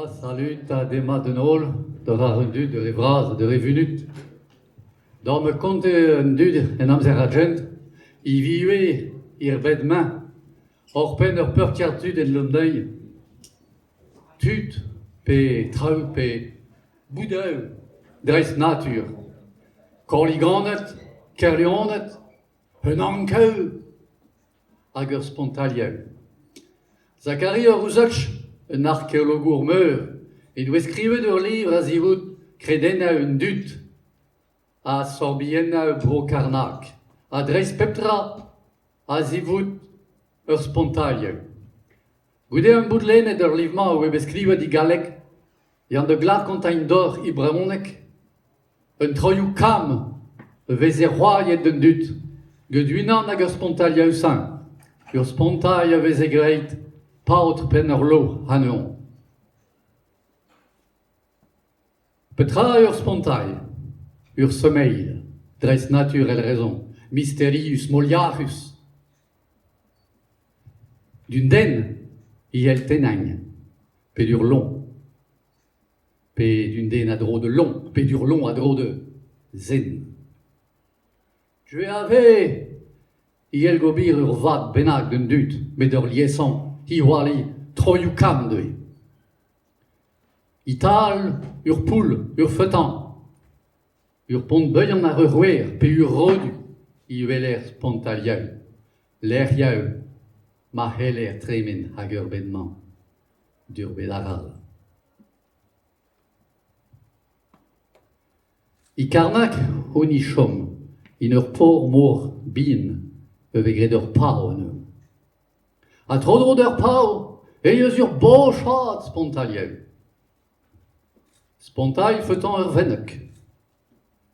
Salut à des madenol, de rarendu, de revraz, de revenut. Dans me compte un dud en amzer agent, I viue ir bedmain, or pen ur peur tiartud en lomdeuil. Tut, pe trau, pe boudeu, dres nature. Corliganet, kerlionet, un ankeu, hag ur spontalieul. Zachary ur ouzotch, un archéologue meur, et doit écrire ur livre a zivout credena un dut, a sorbienna brocarnac, a dres peptra, a zivout ur spontalieul. Goude un boudlenet ur livma a web eskrivet di galek, et an de glar kontañ d'or i bremonek, un troioù kam, vez e roiet d'un dut, geduinan hag ur spontalieul sain, ur spontail vez e greit, paotr pen ur lo haneon. Petra ur spontail, ur sommeil, dres nature el raison, mysterius moliarus. D'un den, i el tenagn, pe dur long. Pe d'un den a dro de long, pe dur long a dro de zen. Je ave, i el gobir ur vat bennak d'un dut, met ur liesant, hi wali troioù kam deuet. Ital, ur poul, ur feutan, ur pont beuian ar ur rouer, pe ur rodu, i ueler spontalieul, l'air yaeul, ma heller tremen hag ur bedman, dur bedaral. I karnak honi chom, in ur por mor bin, evegret ur pao an eur. A tro d'ur pao, eus ur bochat spontalieul. Spontail feutan ur vennek.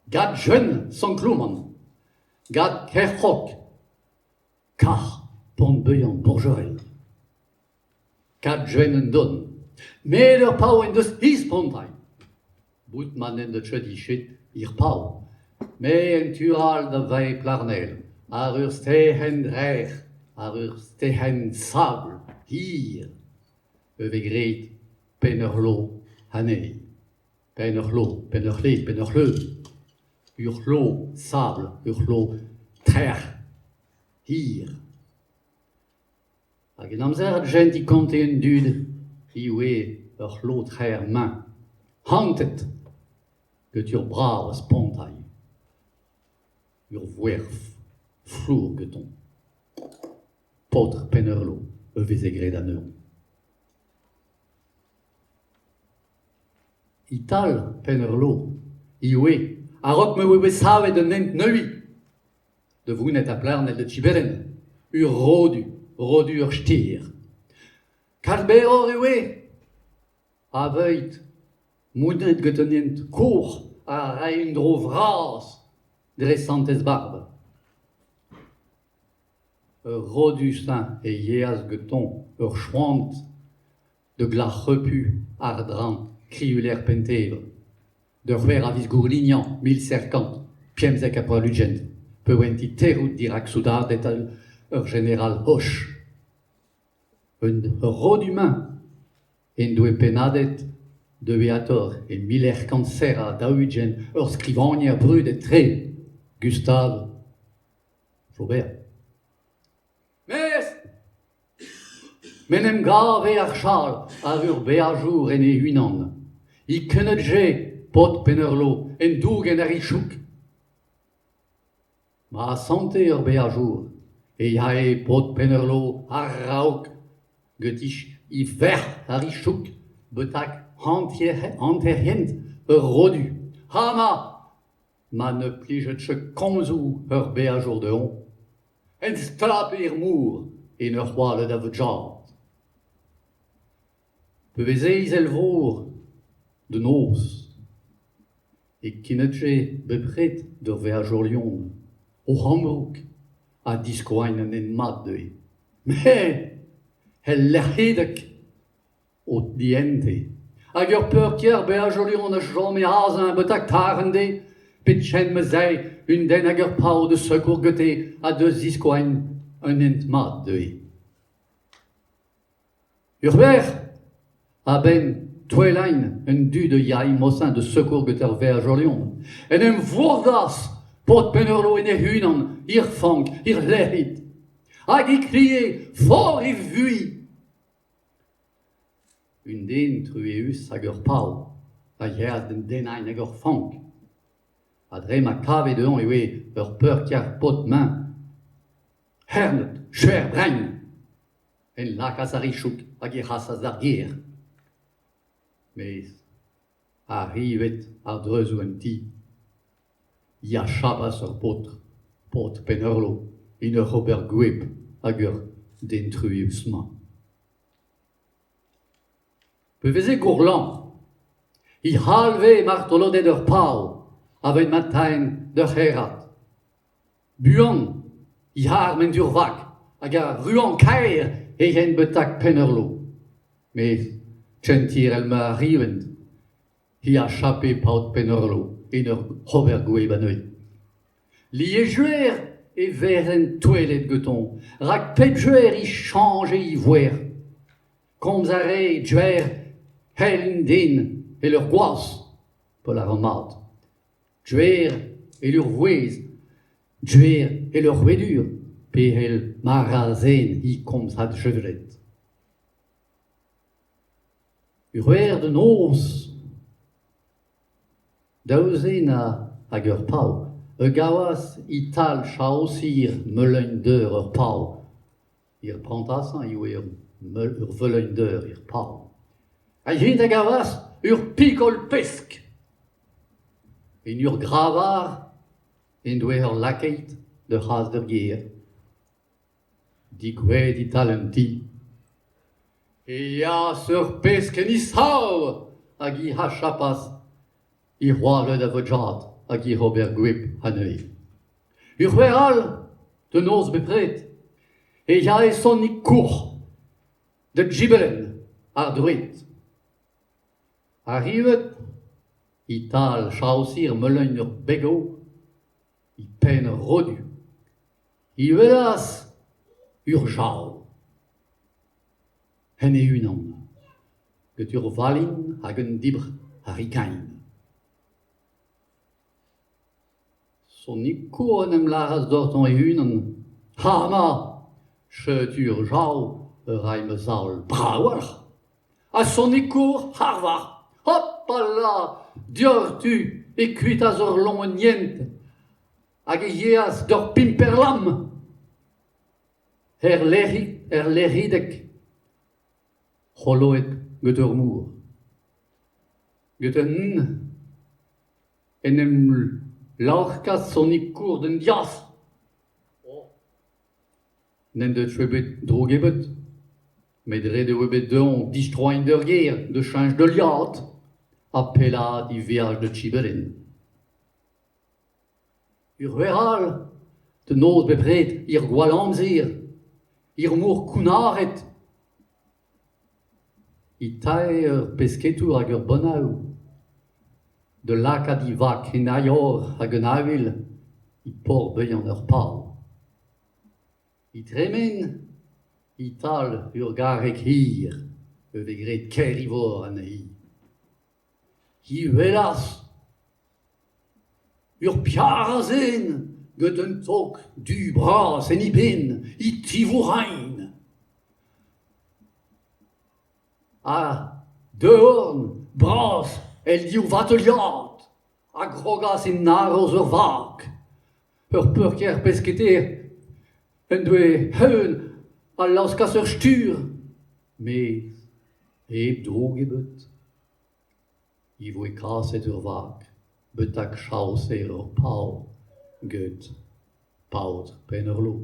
Gad jeun san klouman. Gad kerchok. Kar pont beuian bourgerel. Gad jeun un don. Met ur pao en deus hi spontail. Bout manen de tchedichet ir pao. Me en tural da vei plarnel. Ar ur stehen drer. Ar ur stehen sable. Hir. Evegret pen ur lo hanei. Pen ur lo, pen ur le, pen ur leu. Ur lo sable, ur lo trer. Hir. Hag en amzer gent I konte en dud, I oe ur lo trer main. Hantet, get ur brav spontail. Ur vwerf, flour geton. Potr pen ur lo, evez egret an eon. Ital pen ur lo, I oe, a rok me oe savet un ent neui. De vounet a plarnet de tiberen, ur rodu, rodu ur stir. Kalberor e oe, a veut, moudet getenent kour a raen dro vras dresantez barbe. Ur rodu sain e yeaz geton ur chouant de glar repu ar dran kriuler pentevre. De c'hwer avis gourlignan, 1050, piemzek a poalugent, peu wenti terout dirak soudadet ur général Hoche. Un rod humain, en doe penadet de beator, en miller cancer a daougen ur skrivagner brud et tre, Gustave Flaubert. Mes! Menem gave ar chal ar ur beajour en e hunan. I kennet je pot pen ur lo, en doug en ar I chouk. Ma sante ur beajour, e ya e pot pen ur lo ar raok, getich I vert ar I chouk, betak anterhent ur rodu. Ma ne plijet che komzou ur beajour de on. En stap ir mour en ur c'hoalet a vejad. Pevezeiz el vor de noz, e kinetje bepret d'ur veajour lion, o Hamburg, a diskoain an en mat deuet. Me, el lerhedek, o diente, hag ur peurkier beajour lion a jom e azan betak tarende, pet chen me zei, un den hag ur pao de secour gete a deus diskoain an en mat deuet. Ur ber, a ben tweelein, een du de jai mossin de secours get er verjolion. En een voordas, pot penerlo in de hunan, hier fank, hier leid. Hag I crié, fort I vui. Un den trueus hag ur pau, a yer den denain hag ur fank. A dre ma kave de on ewe ur peur kiar pot main. Hernet, chuer brein. En lakas a richouk hag e rasas ar ger. Mais arrivet ar dreuzou en ti. Ya chapas ur pot penerlo, in ur ober gweb hag ur den trueus ma. Beveze gourlan, I halve martolodet ur pau, aven matain d'ur herat. Buan, I har men dur vak, hag a ruan kaer en betak penerlo. Mais, tjentir el ma rivend, I a chape paut penerlo, in ur hober gweb aneuet. Li e juer e veren toelet geton, rak pet juer I change I voer. Komz a re juer hel din e leur goaz, pe la remat. Juer e leur vouez, juer e leur vedur, pe el marazen I komz had chevret. Urer de noz, daouzen hag ur pau, e gavas I tal chaosir meleun d'eur ur pau. Ir prantasan I oe ur veleun d'eur ir pau. A yin a gavas ur pikol pesk. En ur gravar en doe ur lakeit de c'haz d'ur ger. Di gwed I talenti. E ya sur pesk en isav hag I ha chapas I c'hoaret a vojad hag I rober gweb aneuet. Ur weral de noz bepret. E ya e son I kour de gibelen ar druet. Arrivet, I tal chaosir meleun ur bego, I pen ur rodu. I velas ur jau. En e unan, get ur valin hag un dibr ar ikain. Son I kour en em laras dorton e unan, ha ma, chet ur jau ur aim zaol brawar. A son I kour harvar. Hoppala, diortu e kuitaz ur lom nient, hag e yeaz d'ur pimperlam. Leridek, c'holoet get ur mour. Get en em laorkas son I kour d'en dias. Nen de chwebet drogebet, met red e webet deon distroain d'ur ger, de chanj de liad, apelad I veaj de tibelen. Ur weral, de noz bepret, ir gwalamzir, ir mour kounaret. I tae ur pesketou hag ur bonau, de lakad I vak en aior hag un avil, I por beyan ur pau. I tremen, I tal ur garek hir, vegret ker ivor an hi. I velas ur piarazen get un tok du bras en I ben, I tivourain. A deorn, bras, el diou vateliat, a grogas en naroz ur vak. Ur peur ker pesketer, en doe heun, a lauskas ur stur, mais eb drogebet. I voe kaset ur vak, betak chaoser ur pau, get paut penerlo.